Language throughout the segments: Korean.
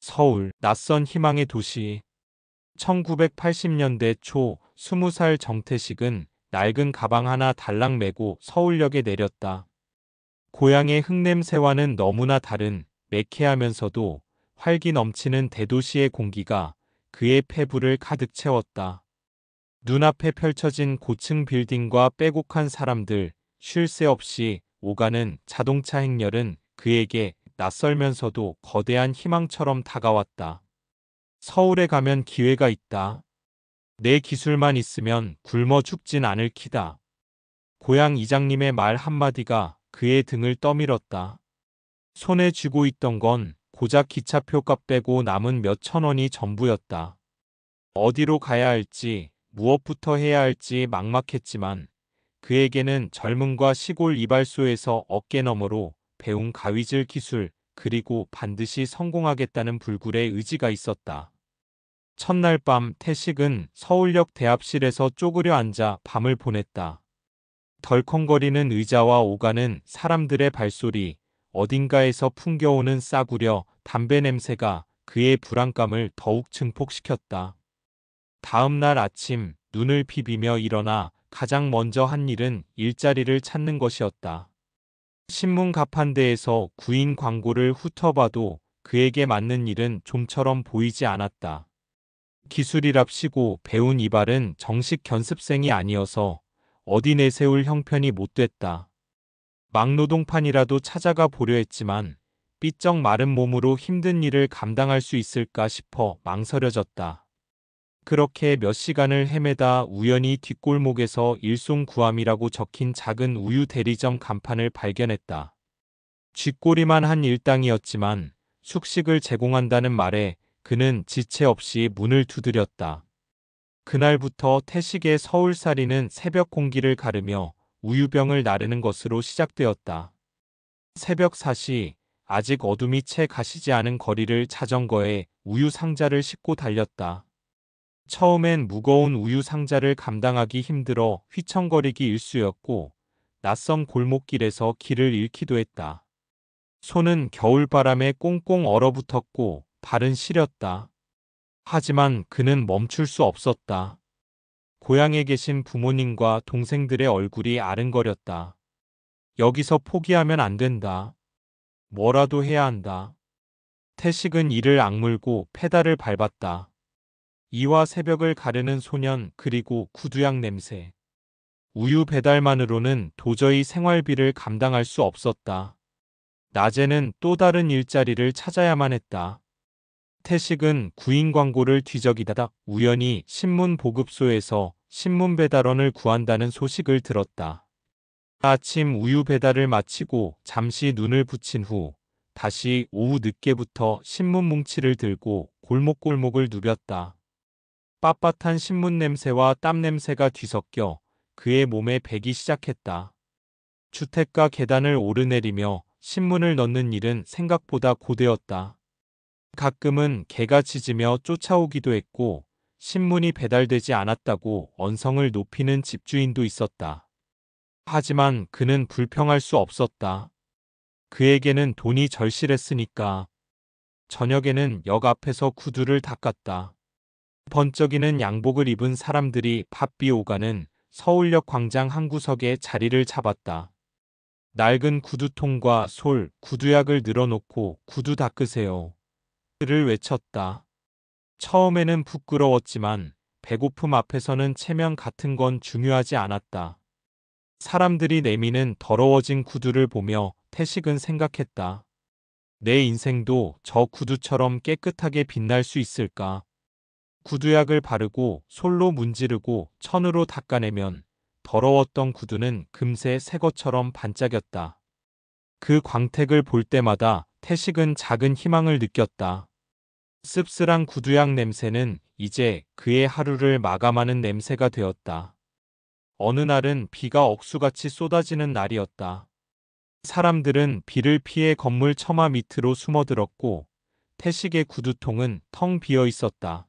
서울, 낯선 희망의 도시. 1980년대 초 20살 정태식은 낡은 가방 하나 달랑 메고 서울역에 내렸다. 고향의 흙냄새와는 너무나 다른 매캐하면서도 활기 넘치는 대도시의 공기가 그의 폐부를 가득 채웠다. 눈앞에 펼쳐진 고층 빌딩과 빼곡한 사람들, 쉴 새 없이 오가는 자동차 행렬은 그에게 낯설면서도 거대한 희망처럼 다가왔다. 서울에 가면 기회가 있다. 내 기술만 있으면 굶어 죽진 않을 키다. 고향 이장님의 말 한마디가 그의 등을 떠밀었다. 손에 쥐고 있던 건 고작 기차표값 빼고 남은 몇 천 원이 전부였다. 어디로 가야 할지, 무엇부터 해야 할지 막막했지만 그에게는 젊음과 시골 이발소에서 어깨너머로 배운 가위질 기술, 그리고 반드시 성공하겠다는 불굴의 의지가 있었다. 첫날 밤 태식은 서울역 대합실에서 쪼그려 앉아 밤을 보냈다. 덜컹거리는 의자와 오가는 사람들의 발소리, 어딘가에서 풍겨오는 싸구려 담배 냄새가 그의 불안감을 더욱 증폭시켰다. 다음 날 아침 눈을 비비며 일어나 가장 먼저 한 일은 일자리를 찾는 것이었다. 신문 가판대에서 구인 광고를 훑어봐도 그에게 맞는 일은 좀처럼 보이지 않았다. 기술이랍시고 배운 이발은 정식 견습생이 아니어서 어디 내세울 형편이 못 됐다. 막노동판이라도 찾아가 보려 했지만 삐쩍 마른 몸으로 힘든 일을 감당할 수 있을까 싶어 망설여졌다. 그렇게 몇 시간을 헤매다 우연히 뒷골목에서 일송구함이라고 적힌 작은 우유 대리점 간판을 발견했다. 쥐꼬리만 한 일당이었지만 숙식을 제공한다는 말에 그는 지체 없이 문을 두드렸다. 그날부터 태식의 서울살이는 새벽 공기를 가르며 우유병을 나르는 것으로 시작되었다. 새벽 4시, 아직 어둠이 채 가시지 않은 거리를 자전거에 우유 상자를 싣고 달렸다. 처음엔 무거운 우유 상자를 감당하기 힘들어 휘청거리기 일쑤였고 낯선 골목길에서 길을 잃기도 했다. 손은 겨울바람에 꽁꽁 얼어붙었고 발은 시렸다. 하지만 그는 멈출 수 없었다. 고향에 계신 부모님과 동생들의 얼굴이 아른거렸다. 여기서 포기하면 안 된다. 뭐라도 해야 한다. 태식은 이를 악물고 페달을 밟았다. 이와 새벽을 가르는 소년, 그리고 구두약 냄새. 우유 배달만으로는 도저히 생활비를 감당할 수 없었다. 낮에는 또 다른 일자리를 찾아야만 했다. 태식은 구인 광고를 뒤적이다가 우연히 신문 보급소에서 신문 배달원을 구한다는 소식을 들었다. 아침 우유 배달을 마치고 잠시 눈을 붙인 후 다시 오후 늦게부터 신문 뭉치를 들고 골목골목을 누볐다. 빳빳한 신문 냄새와 땀 냄새가 뒤섞여 그의 몸에 배기 시작했다. 주택가 계단을 오르내리며 신문을 넣는 일은 생각보다 고되었다. 가끔은 개가 짖으며 쫓아오기도 했고 신문이 배달되지 않았다고 언성을 높이는 집주인도 있었다. 하지만 그는 불평할 수 없었다. 그에게는 돈이 절실했으니까. 저녁에는 역 앞에서 구두를 닦았다. 번쩍이는 양복을 입은 사람들이 바삐 오가는 서울역 광장 한 구석에 자리를 잡았다. 낡은 구두통과 솔, 구두약을 늘어놓고 구두 닦으세요. 를 외쳤다. 처음에는 부끄러웠지만 배고픔 앞에서는 체면 같은 건 중요하지 않았다. 사람들이 내미는 더러워진 구두를 보며 태식은 생각했다. 내 인생도 저 구두처럼 깨끗하게 빛날 수 있을까? 구두약을 바르고 솔로 문지르고 천으로 닦아내면 더러웠던 구두는 금세 새 것처럼 반짝였다. 그 광택을 볼 때마다 태식은 작은 희망을 느꼈다. 씁쓸한 구두약 냄새는 이제 그의 하루를 마감하는 냄새가 되었다. 어느 날은 비가 억수같이 쏟아지는 날이었다. 사람들은 비를 피해 건물 처마 밑으로 숨어들었고 태식의 구두통은 텅 비어 있었다.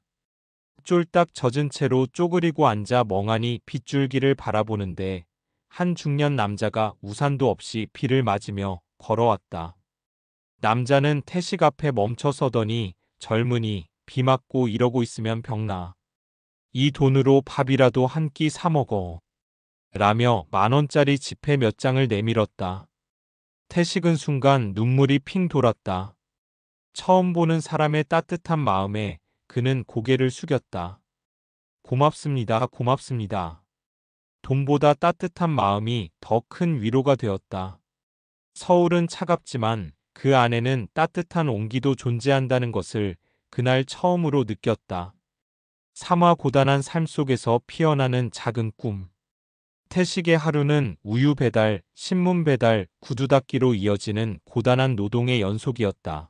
쫄딱 젖은 채로 쪼그리고 앉아 멍하니 빗줄기를 바라보는데 한 중년 남자가 우산도 없이 비를 맞으며 걸어왔다. 남자는 태식 앞에 멈춰 서더니 젊은이, 비 맞고 이러고 있으면 병나. 이 돈으로 밥이라도 한 끼 사 먹어. 라며 10,000원짜리 지폐 몇 장을 내밀었다. 태식은 순간 눈물이 핑 돌았다. 처음 보는 사람의 따뜻한 마음에 그는 고개를 숙였다. 고맙습니다. 고맙습니다. 돈보다 따뜻한 마음이 더 큰 위로가 되었다. 서울은 차갑지만 그 안에는 따뜻한 온기도 존재한다는 것을 그날 처음으로 느꼈다. 삼화 고단한 삶 속에서 피어나는 작은 꿈. 태식의 하루는 우유 배달, 신문 배달, 구두 닦기로 이어지는 고단한 노동의 연속이었다.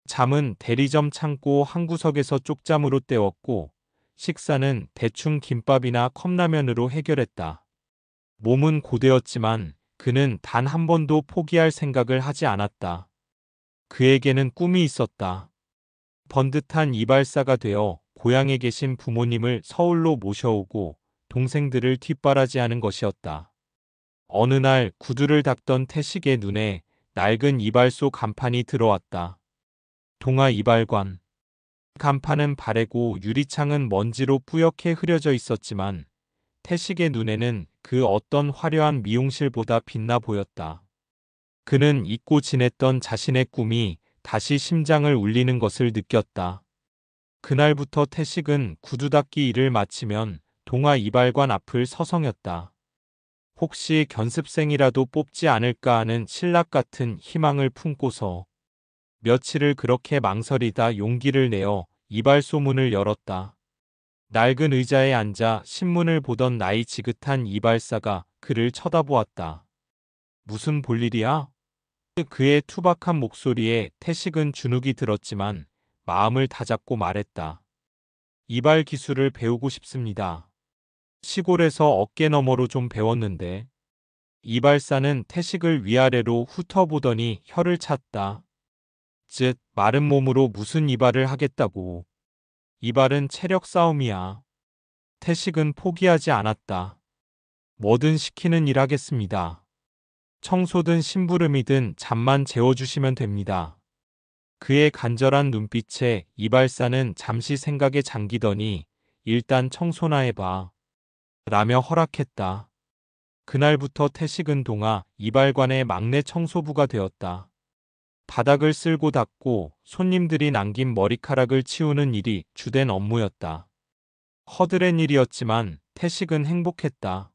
잠은 대리점 창고 한 구석에서 쪽잠으로 때웠고 식사는 대충 김밥이나 컵라면으로 해결했다. 몸은 고되었지만 그는 단 한 번도 포기할 생각을 하지 않았다. 그에게는 꿈이 있었다. 번듯한 이발사가 되어 고향에 계신 부모님을 서울로 모셔오고 동생들을 뒷바라지하는 것이었다. 어느 날 구두를 닦던 태식의 눈에 낡은 이발소 간판이 들어왔다. 동아 이발관. 간판은 바래고 유리창은 먼지로 뿌옇게 흐려져 있었지만 태식의 눈에는 그 어떤 화려한 미용실보다 빛나 보였다. 그는 잊고 지냈던 자신의 꿈이 다시 심장을 울리는 것을 느꼈다. 그날부터 태식은 구두 닦기 일을 마치면 동아 이발관 앞을 서성였다. 혹시 견습생이라도 뽑지 않을까 하는 신락 같은 희망을 품고서 며칠을 그렇게 망설이다 용기를 내어 이발소 문을 열었다. 낡은 의자에 앉아 신문을 보던 나이 지긋한 이발사가 그를 쳐다보았다. 무슨 볼일이야? 그의 투박한 목소리에 태식은 주눅이 들었지만 마음을 다잡고 말했다. 이발 기술을 배우고 싶습니다. 시골에서 어깨너머로 좀 배웠는데. 이발사는 태식을 위아래로 훑어보더니 혀를 찼다. 즉, 마른 몸으로 무슨 이발을 하겠다고. 이발은 체력 싸움이야. 태식은 포기하지 않았다. 뭐든 시키는 일 하겠습니다. 청소든 심부름이든 잠만 재워주시면 됩니다. 그의 간절한 눈빛에 이발사는 잠시 생각에 잠기더니 일단 청소나 해봐. 라며 허락했다. 그날부터 태식은 동아 이발관의 막내 청소부가 되었다. 바닥을 쓸고 닦고 손님들이 남긴 머리카락을 치우는 일이 주된 업무였다. 허드렛 일이었지만 태식은 행복했다.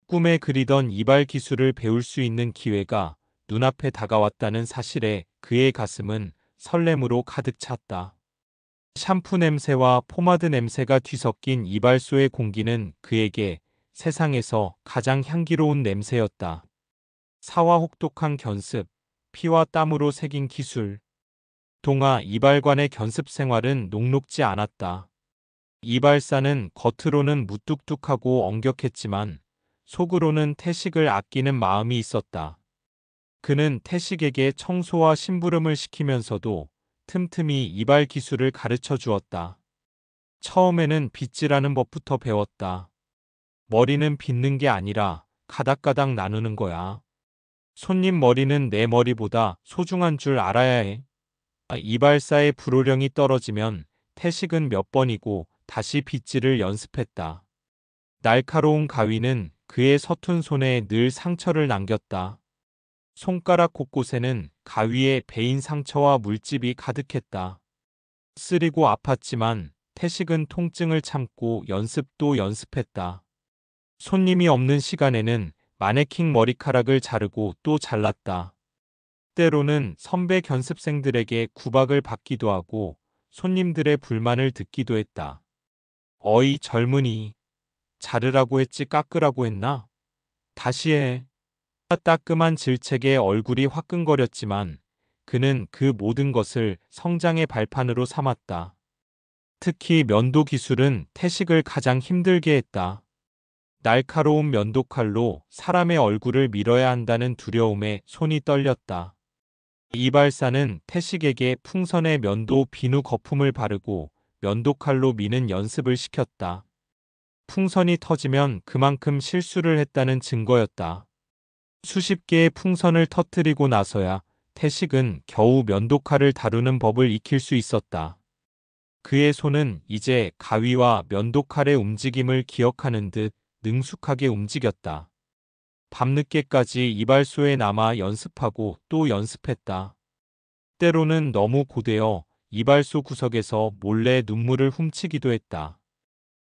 꿈에 그리던 이발 기술을 배울 수 있는 기회가 눈앞에 다가왔다는 사실에 그의 가슴은 설렘으로 가득 찼다. 샴푸 냄새와 포마드 냄새가 뒤섞인 이발소의 공기는 그에게 세상에서 가장 향기로운 냄새였다. 사와 혹독한 견습, 피와 땀으로 새긴 기술. 동아 이발관의 견습 생활은 녹록지 않았다. 이발사는 겉으로는 무뚝뚝하고 엄격했지만 속으로는 태식을 아끼는 마음이 있었다. 그는 태식에게 청소와 심부름을 시키면서도 틈틈이 이발 기술을 가르쳐 주었다. 처음에는 빗질하는 법부터 배웠다. 머리는 빗는 게 아니라 가닥가닥 나누는 거야. 손님 머리는 내 머리보다 소중한 줄 알아야 해. 이발사의 불호령이 떨어지면 태식은 몇 번이고 다시 빗질을 연습했다. 날카로운 가위는 그의 서툰 손에 늘 상처를 남겼다. 손가락 곳곳에는 가위에 베인 상처와 물집이 가득했다. 쓰리고 아팠지만 태식은 통증을 참고 연습도 연습했다. 손님이 없는 시간에는 마네킹 머리카락을 자르고 또 잘랐다. 때로는 선배 견습생들에게 구박을 받기도 하고 손님들의 불만을 듣기도 했다. 어이 젊은이, 자르라고 했지 깎으라고 했나? 다시 해. 따끔한 질책에 얼굴이 화끈거렸지만 그는 그 모든 것을 성장의 발판으로 삼았다. 특히 면도 기술은 태식을 가장 힘들게 했다. 날카로운 면도칼로 사람의 얼굴을 밀어야 한다는 두려움에 손이 떨렸다. 이발사는 태식에게 풍선에 면도 비누 거품을 바르고 면도칼로 미는 연습을 시켰다. 풍선이 터지면 그만큼 실수를 했다는 증거였다. 수십 개의 풍선을 터뜨리고 나서야 태식은 겨우 면도칼을 다루는 법을 익힐 수 있었다. 그의 손은 이제 가위와 면도칼의 움직임을 기억하는 듯 능숙하게 움직였다. 밤늦게까지 이발소에 남아 연습하고 또 연습했다. 때로는 너무 고되어 이발소 구석에서 몰래 눈물을 훔치기도 했다.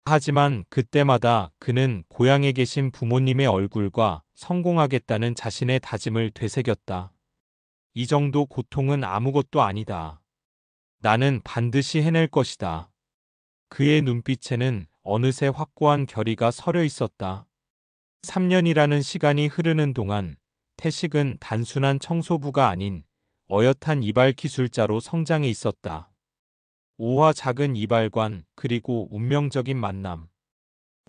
하지만 그때마다 그는 고향에 계신 부모님의 얼굴과 성공하겠다는 자신의 다짐을 되새겼다. 이 정도 고통은 아무것도 아니다. 나는 반드시 해낼 것이다. 그의 눈빛에는 어느새 확고한 결의가 서려 있었다. 3년이라는 시간이 흐르는 동안 태식은 단순한 청소부가 아닌 어엿한 이발 기술자로 성장해 있었다. 오화 작은 이발관, 그리고 운명적인 만남.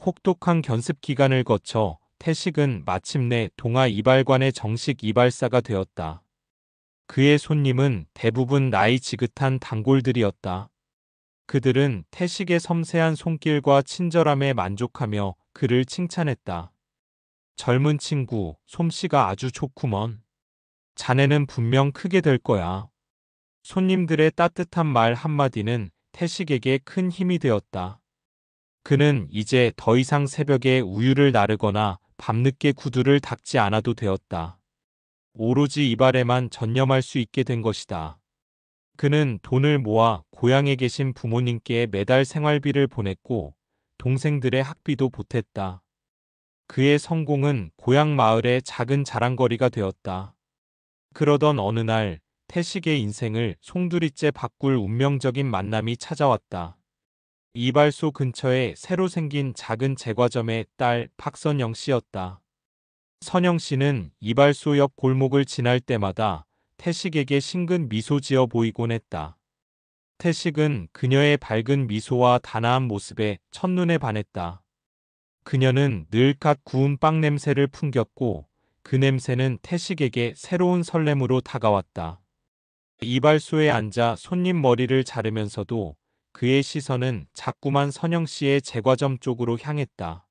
혹독한 견습 기간을 거쳐 태식은 마침내 동아 이발관의 정식 이발사가 되었다. 그의 손님은 대부분 나이 지긋한 단골들이었다. 그들은 태식의 섬세한 손길과 친절함에 만족하며 그를 칭찬했다. 젊은 친구, 솜씨가 아주 좋구먼. 자네는 분명 크게 될 거야. 손님들의 따뜻한 말 한마디는 태식에게 큰 힘이 되었다. 그는 이제 더 이상 새벽에 우유를 나르거나 밤늦게 구두를 닦지 않아도 되었다. 오로지 이발에만 전념할 수 있게 된 것이다. 그는 돈을 모아 고향에 계신 부모님께 매달 생활비를 보냈고 동생들의 학비도 보탰다. 그의 성공은 고향 마을의 작은 자랑거리가 되었다. 그러던 어느 날 태식의 인생을 송두리째 바꿀 운명적인 만남이 찾아왔다. 이발소 근처에 새로 생긴 작은 제과점의 딸 박선영 씨였다. 선영 씨는 이발소 옆 골목을 지날 때마다 태식에게 싱긋 미소 지어 보이곤 했다. 태식은 그녀의 밝은 미소와 단아한 모습에 첫눈에 반했다. 그녀는 늘 갓 구운 빵 냄새를 풍겼고 그 냄새는 태식에게 새로운 설렘으로 다가왔다. 이발소에 앉아 손님 머리를 자르면서도 그의 시선은 자꾸만 선영 씨의 제과점 쪽으로 향했다.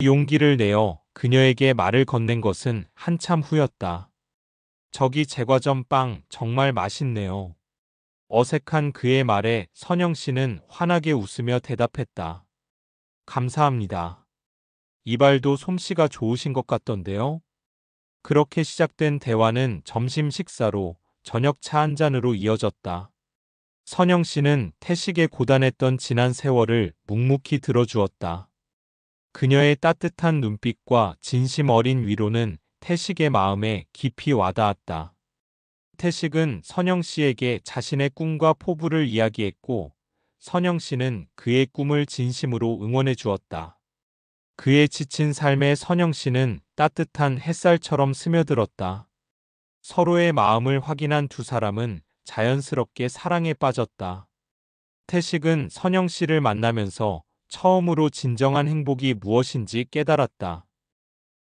용기를 내어 그녀에게 말을 건넨 것은 한참 후였다. 저기 제과점 빵 정말 맛있네요. 어색한 그의 말에 선영 씨는 환하게 웃으며 대답했다. 감사합니다. 이발도 솜씨가 좋으신 것 같던데요. 그렇게 시작된 대화는 점심 식사로 저녁 차 한 잔으로 이어졌다. 선영 씨는 태식의 고단했던 지난 세월을 묵묵히 들어주었다. 그녀의 따뜻한 눈빛과 진심 어린 위로는 태식의 마음에 깊이 와닿았다. 태식은 선영 씨에게 자신의 꿈과 포부를 이야기했고 선영 씨는 그의 꿈을 진심으로 응원해 주었다. 그의 지친 삶에 선영 씨는 따뜻한 햇살처럼 스며들었다. 서로의 마음을 확인한 두 사람은 자연스럽게 사랑에 빠졌다. 태식은 선영 씨를 만나면서 처음으로 진정한 행복이 무엇인지 깨달았다.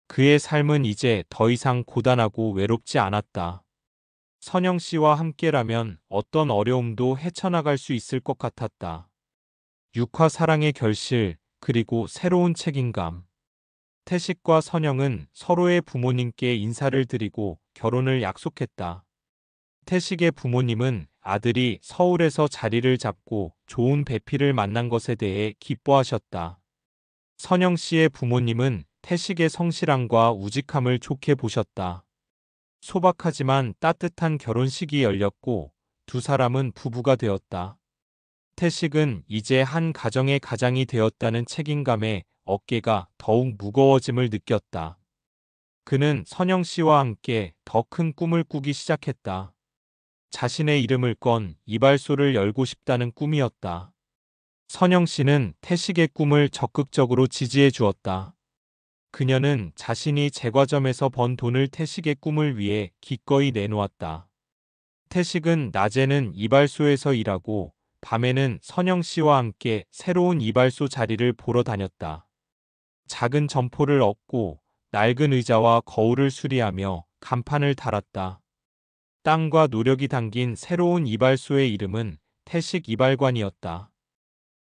그의 삶은 이제 더 이상 고단하고 외롭지 않았다. 선영 씨와 함께라면 어떤 어려움도 헤쳐나갈 수 있을 것 같았다. 육화 사랑의 결실, 그리고 새로운 책임감. 태식과 선영은 서로의 부모님께 인사를 드리고 결혼을 약속했다. 태식의 부모님은 아들이 서울에서 자리를 잡고 좋은 배필을 만난 것에 대해 기뻐하셨다. 선영 씨의 부모님은 태식의 성실함과 우직함을 좋게 보셨다. 소박하지만 따뜻한 결혼식이 열렸고 두 사람은 부부가 되었다. 태식은 이제 한 가정의 가장이 되었다는 책임감에 어깨가 더욱 무거워짐을 느꼈다. 그는 선영 씨와 함께 더 큰 꿈을 꾸기 시작했다. 자신의 이름을 건 이발소를 열고 싶다는 꿈이었다. 선영 씨는 태식의 꿈을 적극적으로 지지해 주었다. 그녀는 자신이 제과점에서 번 돈을 태식의 꿈을 위해 기꺼이 내놓았다. 태식은 낮에는 이발소에서 일하고 밤에는 선영 씨와 함께 새로운 이발소 자리를 보러 다녔다. 작은 점포를 얻고 낡은 의자와 거울을 수리하며 간판을 달았다. 땀과 노력이 담긴 새로운 이발소의 이름은 태식 이발관이었다.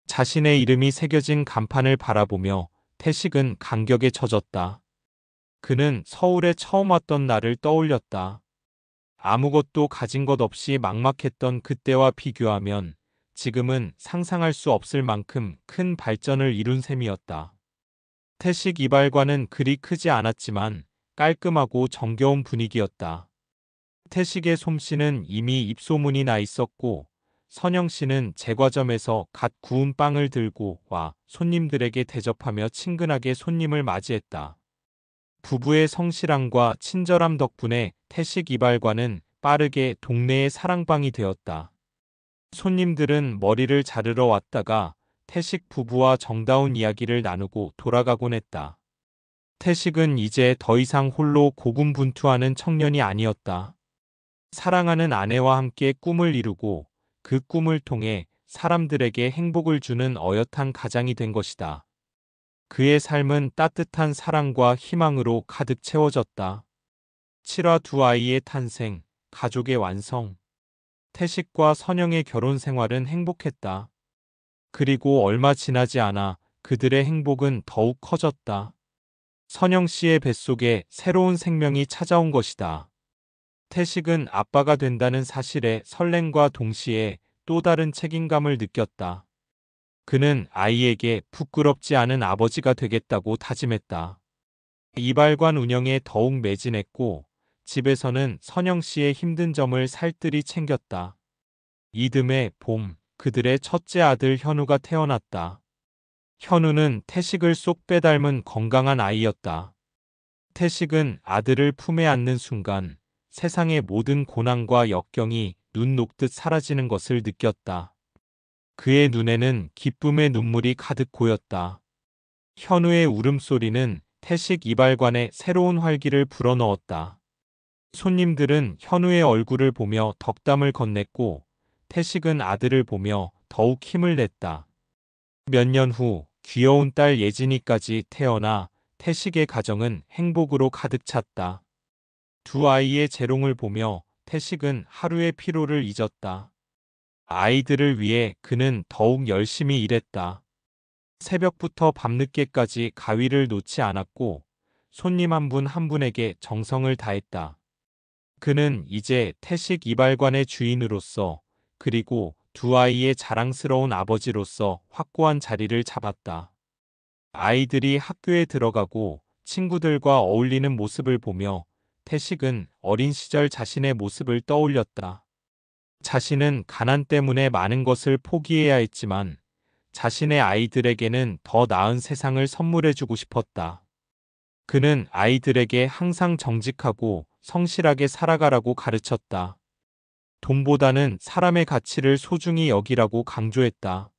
자신의 이름이 새겨진 간판을 바라보며 태식은 감격에 젖었다. 그는 서울에 처음 왔던 날을 떠올렸다. 아무것도 가진 것 없이 막막했던 그때와 비교하면 지금은 상상할 수 없을 만큼 큰 발전을 이룬 셈이었다. 태식 이발관은 그리 크지 않았지만 깔끔하고 정겨운 분위기였다. 태식의 솜씨는 이미 입소문이 나 있었고 선영 씨는 제과점에서 갓 구운 빵을 들고 와 손님들에게 대접하며 친근하게 손님을 맞이했다. 부부의 성실함과 친절함 덕분에 태식 이발관은 빠르게 동네의 사랑방이 되었다. 손님들은 머리를 자르러 왔다가 태식 부부와 정다운 이야기를 나누고 돌아가곤 했다. 태식은 이제 더 이상 홀로 고군분투하는 청년이 아니었다. 사랑하는 아내와 함께 꿈을 이루고 그 꿈을 통해 사람들에게 행복을 주는 어엿한 가장이 된 것이다. 그의 삶은 따뜻한 사랑과 희망으로 가득 채워졌다. 7화 두 아이의 탄생, 가족의 완성. 태식과 선영의 결혼 생활은 행복했다. 그리고 얼마 지나지 않아 그들의 행복은 더욱 커졌다. 선영 씨의 뱃속에 새로운 생명이 찾아온 것이다. 태식은 아빠가 된다는 사실에 설렘과 동시에 또 다른 책임감을 느꼈다. 그는 아이에게 부끄럽지 않은 아버지가 되겠다고 다짐했다. 이발관 운영에 더욱 매진했고 집에서는 선영 씨의 힘든 점을 살뜰히 챙겼다. 이듬해 봄, 그들의 첫째 아들 현우가 태어났다. 현우는 태식을 쏙 빼닮은 건강한 아이였다. 태식은 아들을 품에 안는 순간 세상의 모든 고난과 역경이 눈 녹듯 사라지는 것을 느꼈다. 그의 눈에는 기쁨의 눈물이 가득 고였다. 현우의 울음소리는 태식 이발관에 새로운 활기를 불어넣었다. 손님들은 현우의 얼굴을 보며 덕담을 건넸고 태식은 아들을 보며 더욱 힘을 냈다. 몇 년 후 귀여운 딸 예진이까지 태어나 태식의 가정은 행복으로 가득 찼다. 두 아이의 재롱을 보며 태식은 하루의 피로를 잊었다. 아이들을 위해 그는 더욱 열심히 일했다. 새벽부터 밤늦게까지 가위를 놓지 않았고 손님 한 분 한 분에게 정성을 다했다. 그는 이제 태식 이발관의 주인으로서 그리고 두 아이의 자랑스러운 아버지로서 확고한 자리를 잡았다. 아이들이 학교에 들어가고 친구들과 어울리는 모습을 보며 태식은 어린 시절 자신의 모습을 떠올렸다. 자신은 가난 때문에 많은 것을 포기해야 했지만 자신의 아이들에게는 더 나은 세상을 선물해주고 싶었다. 그는 아이들에게 항상 정직하고 성실하게 살아가라고 가르쳤다. 돈보다는 사람의 가치를 소중히 여기라고 강조했다.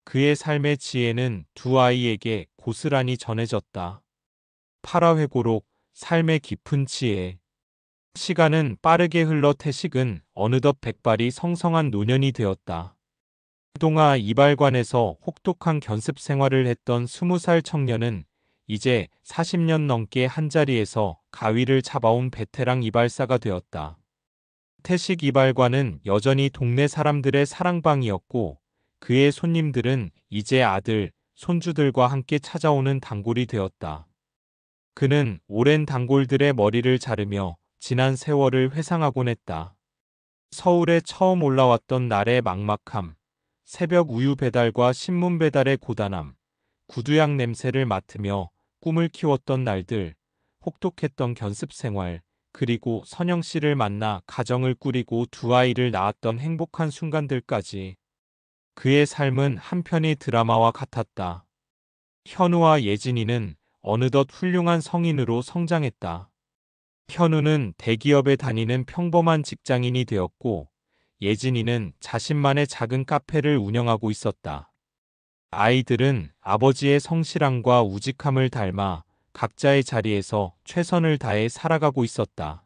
그의 삶의 지혜는 두 아이에게 고스란히 전해졌다. 8화 회고록, 삶의 깊은 지혜. 시간은 빠르게 흘러 태식은 어느덧 백발이 성성한 노년이 되었다. 그동안 이발관에서 혹독한 견습 생활을 했던 20살 청년은 이제 40년 넘게 한자리에서 가위를 잡아온 베테랑 이발사가 되었다. 태식 이발관은 여전히 동네 사람들의 사랑방이었고 그의 손님들은 이제 아들, 손주들과 함께 찾아오는 단골이 되었다. 그는 오랜 단골들의 머리를 자르며 지난 세월을 회상하곤 했다. 서울에 처음 올라왔던 날의 막막함, 새벽 우유 배달과 신문 배달의 고단함, 구두약 냄새를 맡으며 꿈을 키웠던 날들, 혹독했던 견습 생활, 그리고 선영 씨를 만나 가정을 꾸리고 두 아이를 낳았던 행복한 순간들까지. 그의 삶은 한편의 드라마와 같았다. 현우와 예진이는 어느덧 훌륭한 성인으로 성장했다. 현우는 대기업에 다니는 평범한 직장인이 되었고 예진이는 자신만의 작은 카페를 운영하고 있었다. 아이들은 아버지의 성실함과 우직함을 닮아 각자의 자리에서 최선을 다해 살아가고 있었다.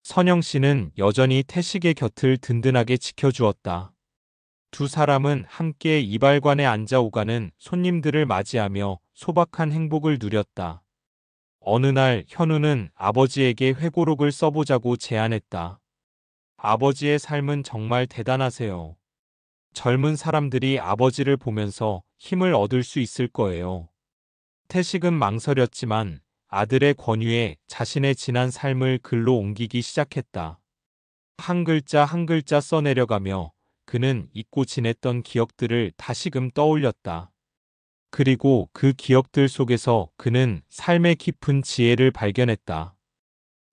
선영 씨는 여전히 태식의 곁을 든든하게 지켜주었다. 두 사람은 함께 이발관에 앉아 오가는 손님들을 맞이하며 소박한 행복을 누렸다. 어느 날 현우는 아버지에게 회고록을 써보자고 제안했다. 아버지의 삶은 정말 대단하세요. 젊은 사람들이 아버지를 보면서 힘을 얻을 수 있을 거예요. 태식은 망설였지만 아들의 권유에 자신의 지난 삶을 글로 옮기기 시작했다. 한 글자 한 글자 써내려가며 그는 잊고 지냈던 기억들을 다시금 떠올렸다. 그리고 그 기억들 속에서 그는 삶의 깊은 지혜를 발견했다.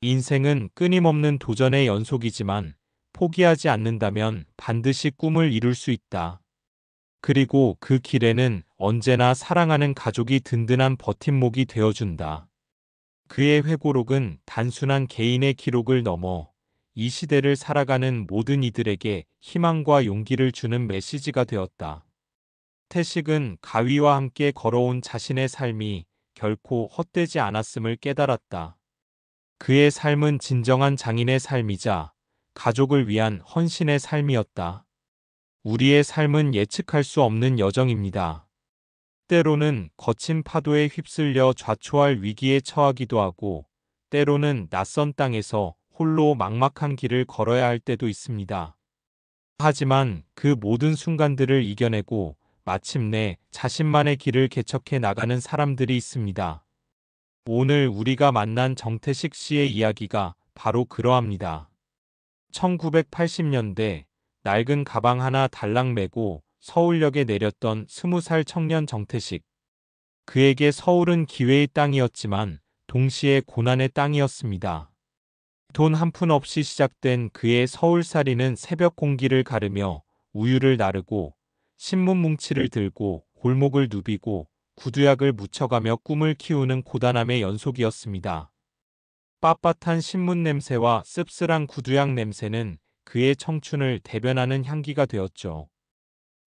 인생은 끊임없는 도전의 연속이지만 포기하지 않는다면 반드시 꿈을 이룰 수 있다. 그리고 그 길에는 언제나 사랑하는 가족이 든든한 버팀목이 되어준다. 그의 회고록은 단순한 개인의 기록을 넘어 이 시대를 살아가는 모든 이들에게 희망과 용기를 주는 메시지가 되었다. 태식은 가위와 함께 걸어온 자신의 삶이 결코 헛되지 않았음을 깨달았다. 그의 삶은 진정한 장인의 삶이자 가족을 위한 헌신의 삶이었다. 우리의 삶은 예측할 수 없는 여정입니다. 때로는 거친 파도에 휩쓸려 좌초할 위기에 처하기도 하고, 때로는 낯선 땅에서 홀로 막막한 길을 걸어야 할 때도 있습니다. 하지만 그 모든 순간들을 이겨내고 마침내 자신만의 길을 개척해 나가는 사람들이 있습니다. 오늘 우리가 만난 정태식 씨의 이야기가 바로 그러합니다. 1980년대 낡은 가방 하나 달랑 메고 서울역에 내렸던 20살 청년 정태식. 그에게 서울은 기회의 땅이었지만 동시에 고난의 땅이었습니다. 돈 한 푼 없이 시작된 그의 서울살이는 새벽 공기를 가르며 우유를 나르고 신문 뭉치를 들고 골목을 누비고 구두약을 묻혀가며 꿈을 키우는 고단함의 연속이었습니다. 빳빳한 신문 냄새와 씁쓸한 구두약 냄새는 그의 청춘을 대변하는 향기가 되었죠.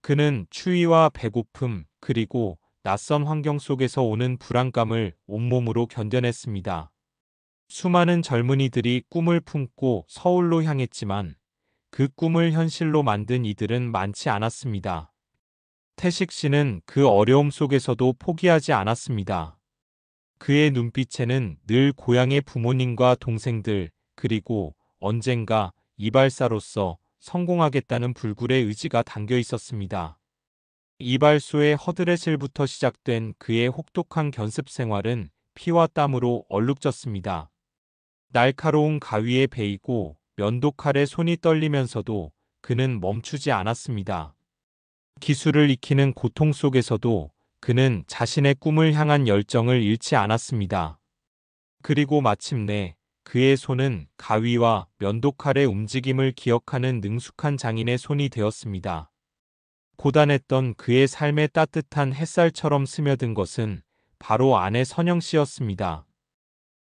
그는 추위와 배고픔 그리고 낯선 환경 속에서 오는 불안감을 온몸으로 견뎌냈습니다. 수많은 젊은이들이 꿈을 품고 서울로 향했지만 그 꿈을 현실로 만든 이들은 많지 않았습니다. 태식 씨는 그 어려움 속에서도 포기하지 않았습니다. 그의 눈빛에는 늘 고향의 부모님과 동생들, 그리고 언젠가 이발사로서 성공하겠다는 불굴의 의지가 담겨 있었습니다. 이발소의 허드렛일부터 시작된 그의 혹독한 견습 생활은 피와 땀으로 얼룩졌습니다. 날카로운 가위에 베이고 면도칼에 손이 떨리면서도 그는 멈추지 않았습니다. 기술을 익히는 고통 속에서도 그는 자신의 꿈을 향한 열정을 잃지 않았습니다. 그리고 마침내 그의 손은 가위와 면도칼의 움직임을 기억하는 능숙한 장인의 손이 되었습니다. 고단했던 그의 삶에 따뜻한 햇살처럼 스며든 것은 바로 아내 선영 씨였습니다.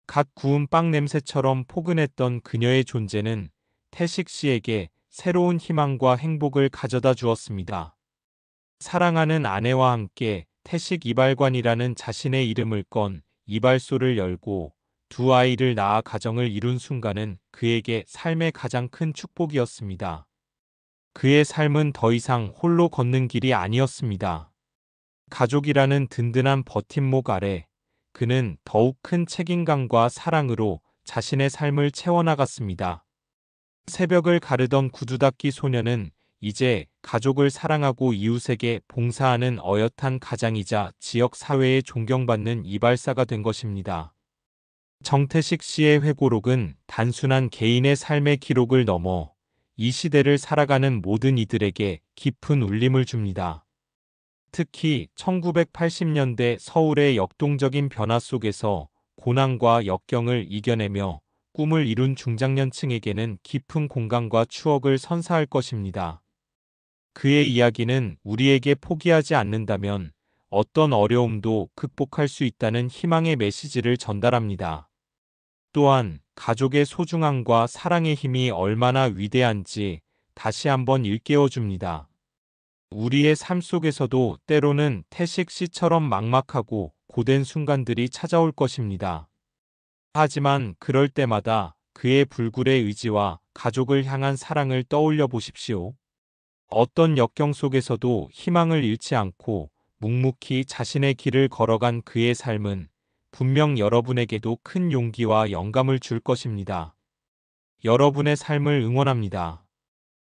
갓 구운 빵 냄새처럼 포근했던 그녀의 존재는 태식 씨에게 새로운 희망과 행복을 가져다 주었습니다. 사랑하는 아내와 함께 태식 이발관이라는 자신의 이름을 건 이발소를 열고 두 아이를 낳아 가정을 이룬 순간은 그에게 삶의 가장 큰 축복이었습니다. 그의 삶은 더 이상 홀로 걷는 길이 아니었습니다. 가족이라는 든든한 버팀목 아래 그는 더욱 큰 책임감과 사랑으로 자신의 삶을 채워나갔습니다. 새벽을 가르던 구두닦이 소녀는 이제 가족을 사랑하고 이웃에게 봉사하는 어엿한 가장이자 지역 사회에 존경받는 이발사가 된 것입니다. 정태식 씨의 회고록은 단순한 개인의 삶의 기록을 넘어 이 시대를 살아가는 모든 이들에게 깊은 울림을 줍니다. 특히 1980년대 서울의 역동적인 변화 속에서 고난과 역경을 이겨내며 꿈을 이룬 중장년층에게는 깊은 공감과 추억을 선사할 것입니다. 그의 이야기는 우리에게 포기하지 않는다면 어떤 어려움도 극복할 수 있다는 희망의 메시지를 전달합니다. 또한 가족의 소중함과 사랑의 힘이 얼마나 위대한지 다시 한번 일깨워 줍니다. 우리의 삶 속에서도 때로는 태식 씨처럼 막막하고 고된 순간들이 찾아올 것입니다. 하지만 그럴 때마다 그의 불굴의 의지와 가족을 향한 사랑을 떠올려 보십시오. 어떤 역경 속에서도 희망을 잃지 않고 묵묵히 자신의 길을 걸어간 그의 삶은 분명 여러분에게도 큰 용기와 영감을 줄 것입니다. 여러분의 삶을 응원합니다.